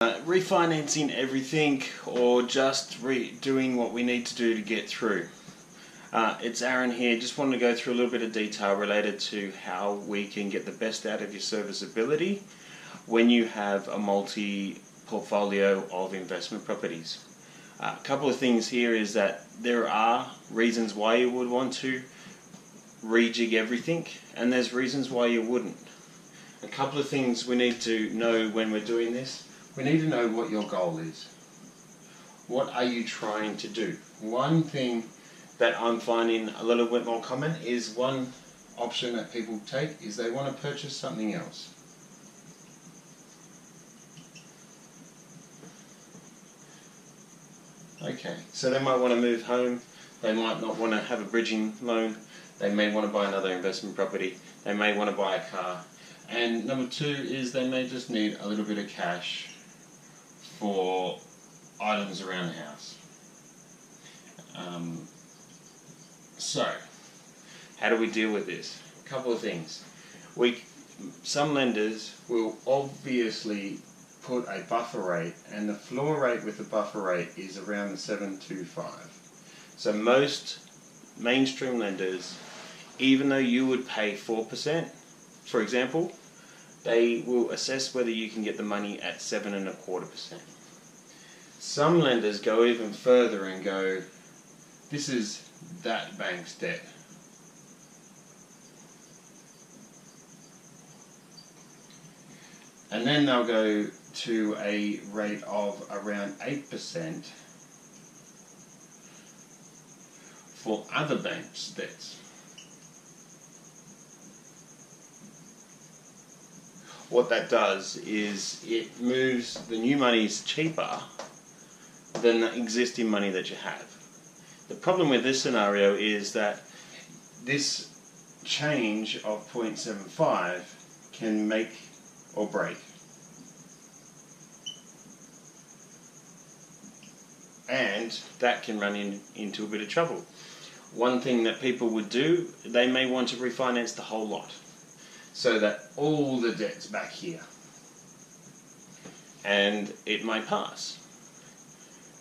Refinancing everything or just doing what we need to do to get through. It's Aaron here. Just wanted to go through a little bit of detail related to how we can get the best out of your serviceability when you have a multi-portfolio of investment properties. A couple of things here is that there are reasons why you would want to rejig everything, and there's reasons why you wouldn't. A couple of things we need to know when we're doing this. We need to know what your goal is. What are you trying to do? One thing that I'm finding a little bit more common is one option that people take is they want to purchase something else. Okay, so they might want to move home, they might not want to have a bridging loan, they may want to buy another investment property, they may want to buy a car, and number two is they may just need a little bit of cash for items around the house. So, how do we deal with this? A couple of things. Some lenders will obviously put a buffer rate, and the floor rate with the buffer rate is around the 725. So most mainstream lenders, even though you would pay 4%, for example, they will assess whether you can get the money at 7.25%. Some lenders go even further and go, this is that bank's debt. And then they'll go to a rate of around 8% for other banks' debts. What that does is it moves the new money's cheaper than the existing money that you have. The problem with this scenario is that this change of 0.75 can make or break. And that can run into a bit of trouble. One thing that people would do, they may want to refinance the whole lot, so that all the debt's back here, and it might pass.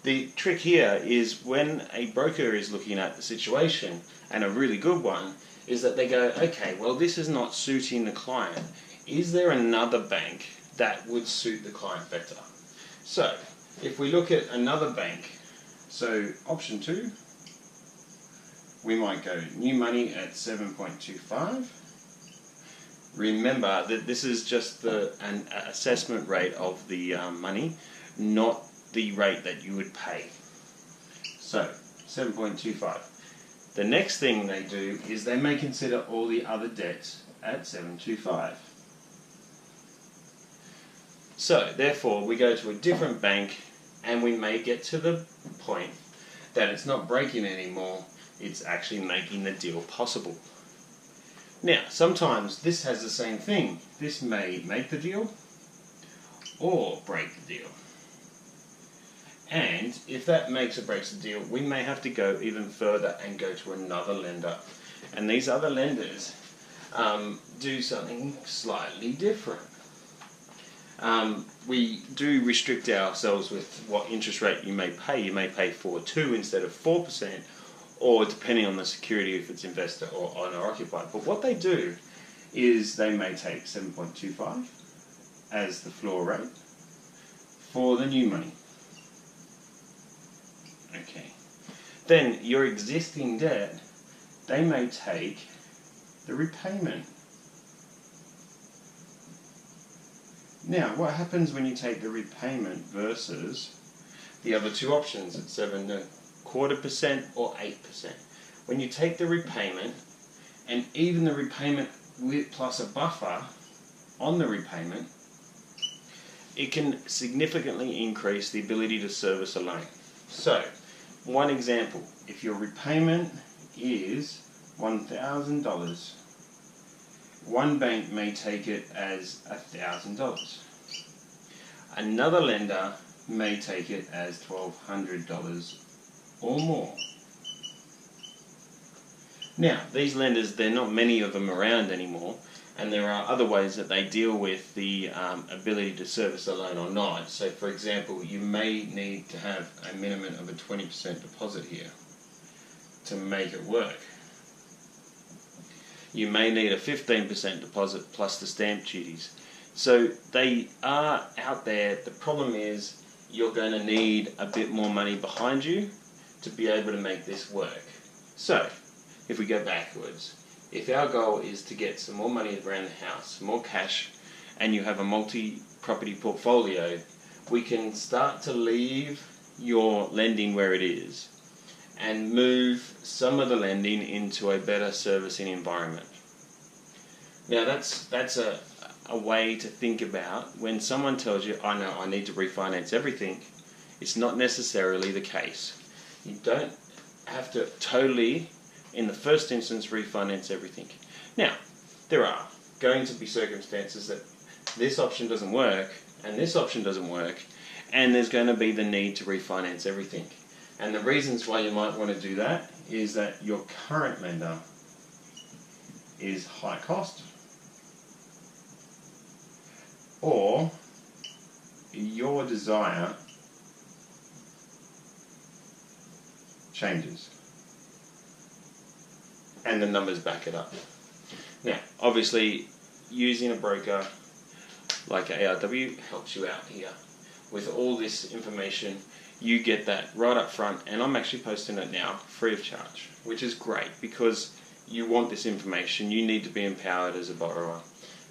The trick here is when a broker is looking at the situation, and a really good one, is that they go, okay, well this is not suiting the client. Is there another bank that would suit the client better? So, if we look at another bank, so option 2, we might go new money at 7.25. Remember that this is just an assessment rate of the money, not the rate that you would pay. So, 7.25. The next thing they do is they may consider all the other debts at 725. So, therefore, we go to a different bank and we may get to the point that it's not breaking anymore, it's actually making the deal possible. Now, sometimes this has the same thing. This may make the deal or break the deal. And if that makes or breaks the deal, we may have to go even further and go to another lender. And these other lenders do something slightly different. We do restrict ourselves with what interest rate you may pay. You may pay 4.2 instead of 4%, or depending on the security, if it's investor or owner-occupied. But what they do is they may take 7.25 as the floor rate for the new money. Okay. Then your existing debt, they may take the repayment. Now, what happens when you take the repayment versus the other two options at 7.25% or 8%? When you take the repayment, and even the repayment plus a buffer on the repayment, it can significantly increase the ability to service a loan. So, one example, if your repayment is $1,000, one bank may take it as $1,000. Another lender may take it as $1,200 or more. Now, these lenders, there are not many of them around anymore, And there are other ways that they deal with the ability to service a loan or not. So for example, you may need to have a minimum of a 20% deposit here to make it work. You may need a 15% deposit plus the stamp duties. So they are out there. The problem is you're going to need a bit more money behind you to be able to make this work. So if we go backwards, if our goal is to get some more money around the house, more cash, and you have a multi-property portfolio, we can start to leave your lending where it is and move some of the lending into a better servicing environment. Now that's a way to think about when someone tells you, I know I need to refinance everything. It's not necessarily the case. You don't have to totally, in the first instance, refinance everything. Now, there are going to be circumstances that this option doesn't work and this option doesn't work, and there's going to be the need to refinance everything. And the reasons why you might want to do that is that your current lender is high cost, or your desire changes and the numbers back it up. Now, obviously, using a broker like ARW helps you out here. With all this information, you get that right up front, and I'm actually posting it now free of charge, which is great because you want this information. You need to be empowered as a borrower.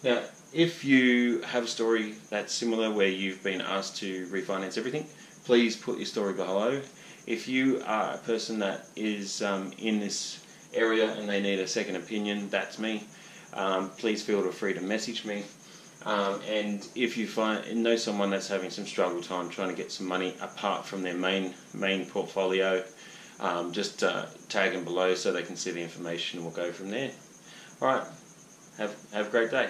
Now, if you have a story that's similar where you've been asked to refinance everything, please put your story below. If you are a person that is in this area and they need a second opinion, that's me. Please feel free to message me. And if you know someone that's having some struggle time trying to get some money apart from their main portfolio, just tag them below so they can see the information, and we'll go from there. All right, have a great day.